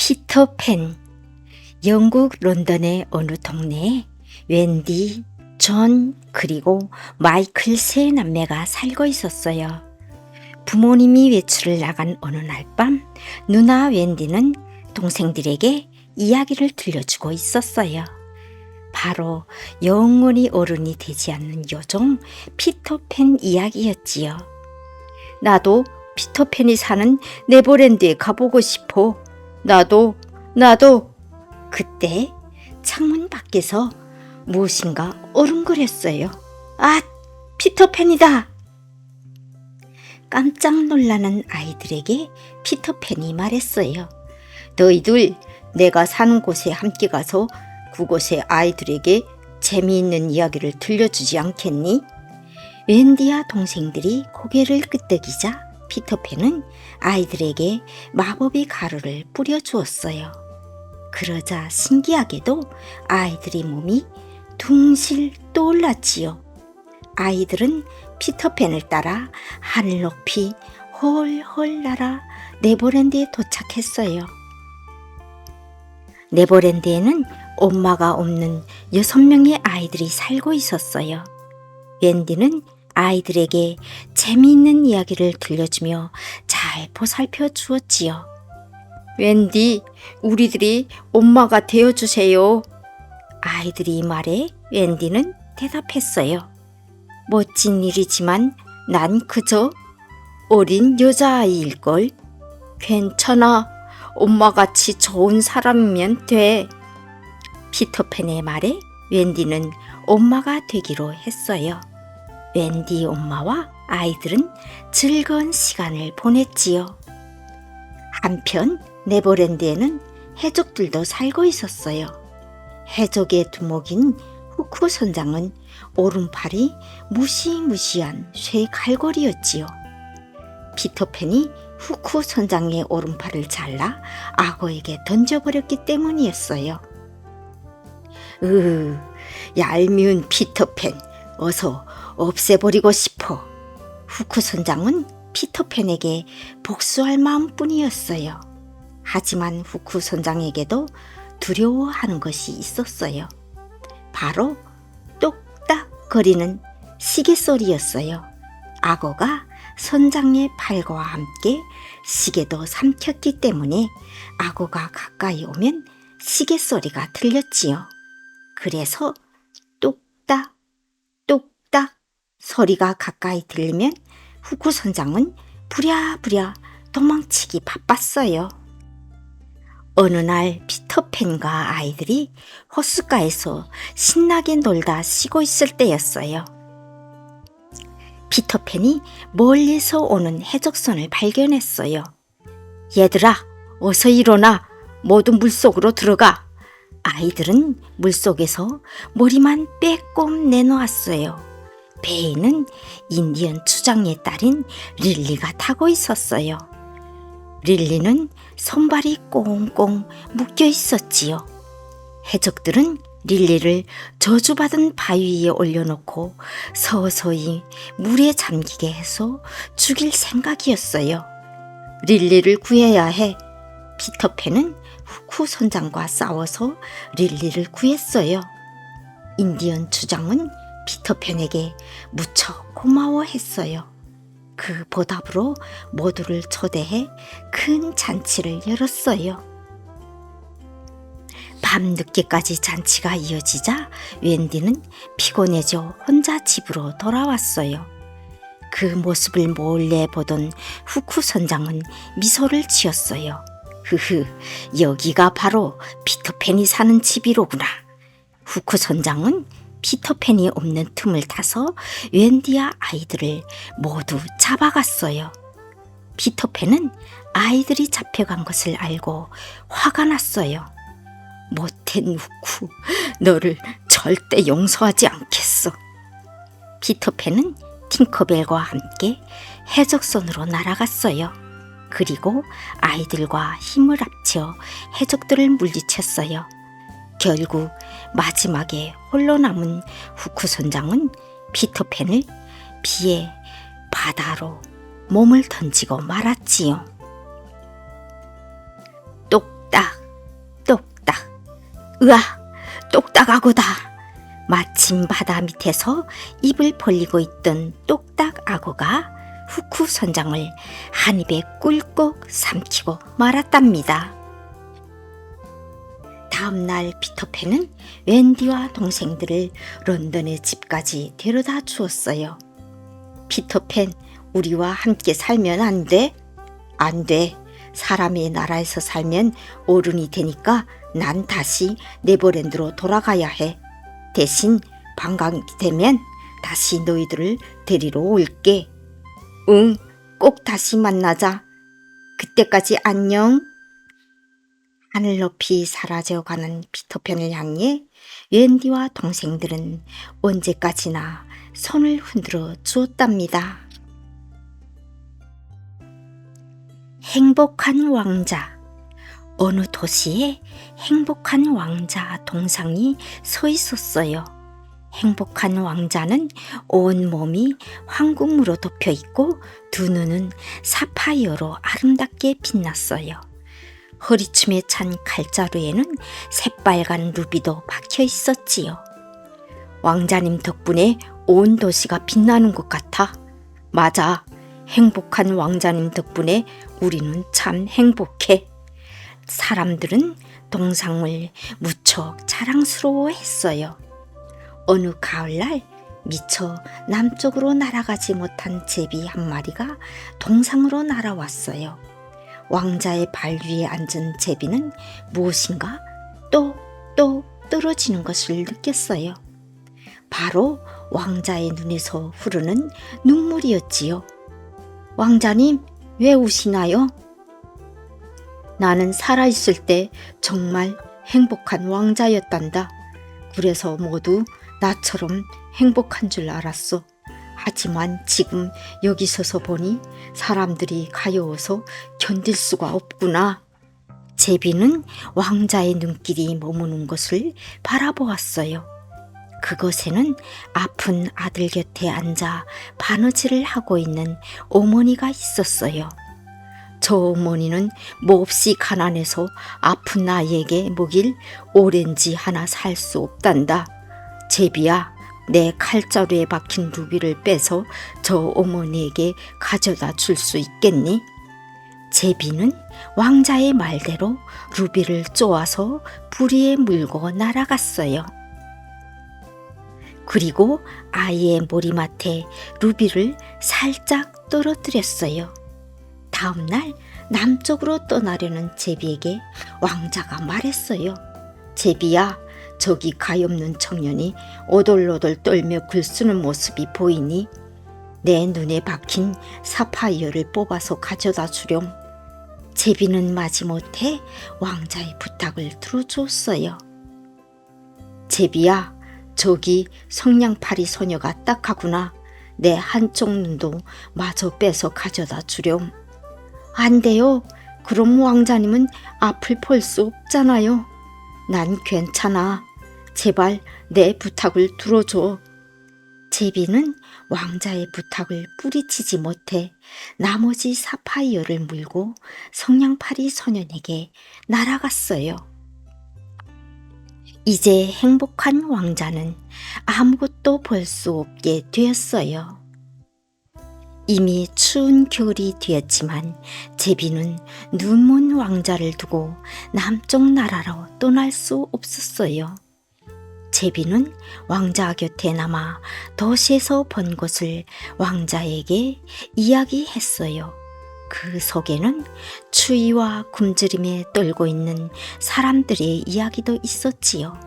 피터팬. 영국 런던의 어느 동네에 웬디, 존, 그리고 마이클 세 남매가 살고 있었어요. 부모님이 외출을 나간 어느 날 밤 누나 웬디는 동생들에게 이야기를 들려주고 있었어요. 바로 영원히 어른이 되지 않는 요정 피터팬 이야기였지요. 나도 피터팬이 사는 네버랜드에 가보고 싶어. 나도. 그때 창문 밖에서 무엇인가 어른거렸어요. 아, 피터팬이다! 깜짝 놀라는 아이들에게 피터팬이 말했어요. 너희들 내가 사는 곳에 함께 가서 그곳의 아이들에게 재미있는 이야기를 들려주지 않겠니? 웬디와 동생들이 고개를 끄덕이자 피터팬은 아이들에게 마법의 가루를 뿌려주었어요. 그러자 신기하게도 아이들의 몸이 둥실 떠올랐지요. 아이들은 피터팬을 따라 하늘 높이 홀홀 날아 네버랜드에 도착했어요. 네버랜드에는 엄마가 없는 6명의 아이들이 살고 있었어요. 웬디는 아이들에게 재미있는 이야기를 들려주며 잘 보살펴 주었지요. 웬디, 우리들이 엄마가 되어주세요. 아이들이 말해 웬디는 대답했어요. 멋진 일이지만 난 그저 어린 여자아이일걸. 괜찮아. 엄마같이 좋은 사람이면 돼. 피터팬의 말에 웬디는 엄마가 되기로 했어요. 웬디 엄마와 아이들은 즐거운 시간을 보냈지요. 한편 네버랜드에는 해적들도 살고 있었어요. 해적의 두목인 후크 선장은 오른팔이 무시무시한 쇠 갈고리였지요. 피터팬이 후크 선장의 오른팔을 잘라 악어에게 던져버렸기 때문이었어요. 얄미운 피터팬, 어서 없애버리고 싶어. 후크 선장은 피터팬에게 복수할 마음뿐이었어요. 하지만 후크 선장에게도 두려워하는 것이 있었어요. 바로 똑딱거리는 시계 소리였어요. 악어가 선장의 팔과 함께 시계도 삼켰기 때문에 악어가 가까이 오면 시계 소리가 들렸지요. 그래서 똑딱 똑딱 소리가 가까이 들리면 후크 선장은 부랴부랴 도망치기 바빴어요. 어느 날 피터팬과 아이들이 호숫가에서 신나게 놀다 쉬고 있을 때였어요. 피터팬이 멀리서 오는 해적선을 발견했어요. 얘들아, 어서 일어나. 모두 물속으로 들어가. 아이들은 물속에서 머리만 빼꼼 내놓았어요. 배에는 인디언 추장의 딸인 릴리가 타고 있었어요. 릴리는 손발이 꽁꽁 묶여 있었지요. 해적들은 릴리를 저주받은 바위 위에 올려놓고 서서히 물에 잠기게 해서 죽일 생각이었어요. 릴리를 구해야 해. 피터팬은 후크 선장과 싸워서 릴리를 구했어요. 인디언 추장은 피터팬에게 무척 고마워했어요. 그 보답으로 모두를 초대해 큰 잔치를 열었어요. 밤늦게까지 잔치가 이어지자 웬디는 피곤해져 혼자 집으로 돌아왔어요. 그 모습을 몰래 보던 후크 선장은 미소를 지었어요. 여기가 바로 피터팬이 사는 집이로구나. 후크 선장은 피터팬이 없는 틈을 타서 웬디와 아이들을 모두 잡아갔어요. 피터팬은 아이들이 잡혀간 것을 알고 화가 났어요. 못된 후크, 너를 절대 용서하지 않겠어. 피터팬은 팅커벨과 함께 해적선으로 날아갔어요. 그리고 아이들과 힘을 합쳐 해적들을 물리쳤어요. 결국 마지막에 홀로 남은 후크 선장은 피터팬을 비에 바다로 몸을 던지고 말았지요. 똑딱 으아, 똑딱아고다. 마침 바다 밑에서 입을 벌리고 있던 똑딱아고가 후쿠 선장을 한 입에 꿀꺽 삼키고 말았답니다. 다음날 피터팬은 웬디와 동생들을 런던의 집까지 데려다 주었어요. 피터팬, 우리와 함께 살면 안 돼? 안 돼. 사람의 나라에서 살면 어른이 되니까 난 다시 네버랜드로 돌아가야 해. 대신 방학이 되면 다시 너희들을 데리러 올게. 응, 꼭 다시 만나자. 그때까지 안녕. 하늘 높이 사라져가는 피터팬을 향해 웬디와 동생들은 언제까지나 손을 흔들어 주었답니다. 행복한 왕자. 어느 도시에 행복한 왕자 동상이 서 있었어요. 행복한 왕자는 온몸이 황금으로 덮여 있고 두 눈은 사파이어로 아름답게 빛났어요. 허리춤에 찬 칼자루에는 새빨간 루비도 박혀 있었지요. 왕자님 덕분에 온 도시가 빛나는 것 같아. 맞아. 행복한 왕자님 덕분에 우리는 참 행복해. 사람들은 동상을 무척 자랑스러워했어요. 어느 가을날 미처 남쪽으로 날아가지 못한 제비 한 마리가 동상으로 날아왔어요. 왕자의 발 위에 앉은 제비는 무엇인가 똑똑 떨어지는 것을 느꼈어요. 바로 왕자의 눈에서 흐르는 눈물이었지요. 왕자님, 왜 우시나요? 나는 살아있을 때 정말 행복한 왕자였단다. 그래서 모두 나처럼 행복한 줄 알았어. 하지만 지금 여기 서서 보니 사람들이 가여워서 견딜 수가 없구나. 제비는 왕자의 눈길이 머무는 것을 바라보았어요. 그곳에는 아픈 아들 곁에 앉아 바느질을 하고 있는 어머니가 있었어요. 저 어머니는 몹시 가난해서 아픈 아이에게 먹일 오렌지 하나 살 수 없단다. 제비야, 내 칼자루에 박힌 루비를 빼서 저 어머니에게 가져다 줄 수 있겠니? 제비는 왕자의 말대로 루비를 쪼아서 부리에 물고 날아갔어요. 그리고 아이의 머리맡에 루비를 살짝 떨어뜨렸어요. 다음 날 남쪽으로 떠나려는 제비에게 왕자가 말했어요. 제비야, 저기 가엾는 청년이 오돌오돌 떨며 글쓰는 모습이 보이니? 내 눈에 박힌 사파이어를 뽑아서 가져다 주렴. 제비는 마지못해 왕자의 부탁을 들어주었어요. 제비야, 저기 성냥팔이 소녀가 딱하구나. 내 한쪽 눈도 마저 빼서 가져다 주렴. 안 돼요. 그럼 왕자님은 앞을 볼 수 없잖아요. 난 괜찮아. 제발 내 부탁을 들어줘. 제비는 왕자의 부탁을 뿌리치지 못해 나머지 사파이어를 물고 성냥팔이 소년에게 날아갔어요. 이제 행복한 왕자는 아무것도 볼 수 없게 되었어요. 이미 추운 겨울이 되었지만 제비는 눈먼 왕자를 두고 남쪽 나라로 떠날 수 없었어요. 제비는 왕자 곁에 남아 도시에서 본 것을 왕자에게 이야기했어요. 그 속에는 추위와 굶주림에 떨고 있는 사람들의 이야기도 있었지요.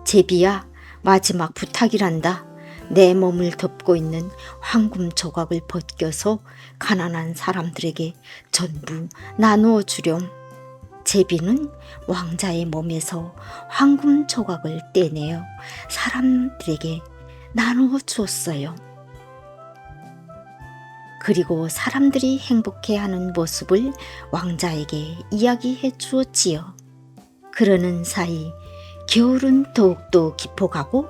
제비야, 마지막 부탁이란다. 내 몸을 덮고 있는 황금 조각을 벗겨서 가난한 사람들에게 전부 나누어 주렴. 제비는 왕자의 몸에서 황금 조각을 떼내어 사람들에게 나누어 주었어요. 그리고 사람들이 행복해하는 모습을 왕자에게 이야기해 주었지요. 그러는 사이 겨울은 더욱더 깊어가고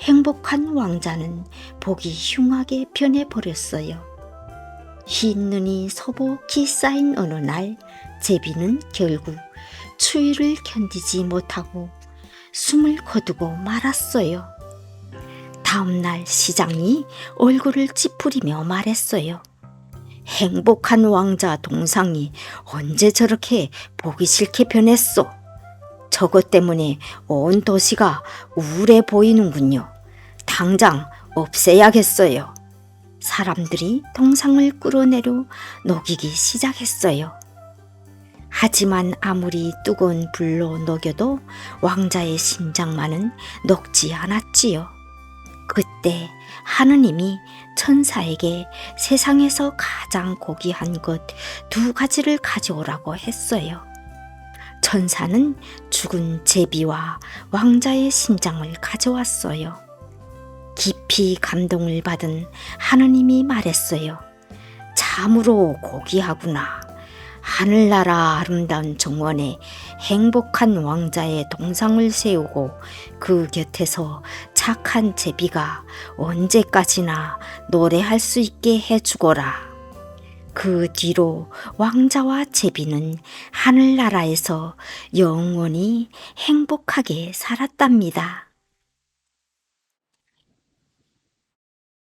행복한 왕자는 보기 흉하게 변해버렸어요. 흰 눈이 소복히 쌓인 어느 날 제비는 결국 추위를 견디지 못하고 숨을 거두고 말았어요. 다음날 시장이 얼굴을 찌푸리며 말했어요. 행복한 왕자 동상이 언제 저렇게 보기 싫게 변했소? 저것 때문에 온 도시가 우울해 보이는군요. 당장 없애야겠어요. 사람들이 동상을 끌어내려 녹이기 시작했어요. 하지만 아무리 뜨거운 불로 녹여도 왕자의 심장만은 녹지 않았지요. 그때 하느님이 천사에게 세상에서 가장 고귀한 것 2가지를 가져오라고 했어요. 천사는 죽은 제비와 왕자의 심장을 가져왔어요. 깊이 감동을 받은 하느님이 말했어요. 참으로 고귀하구나. 하늘나라 아름다운 정원에 행복한 왕자의 동상을 세우고 그 곁에서 착한 제비가 언제까지나 노래할 수 있게 해주거라. 그 뒤로 왕자와 제비는 하늘나라에서 영원히 행복하게 살았답니다.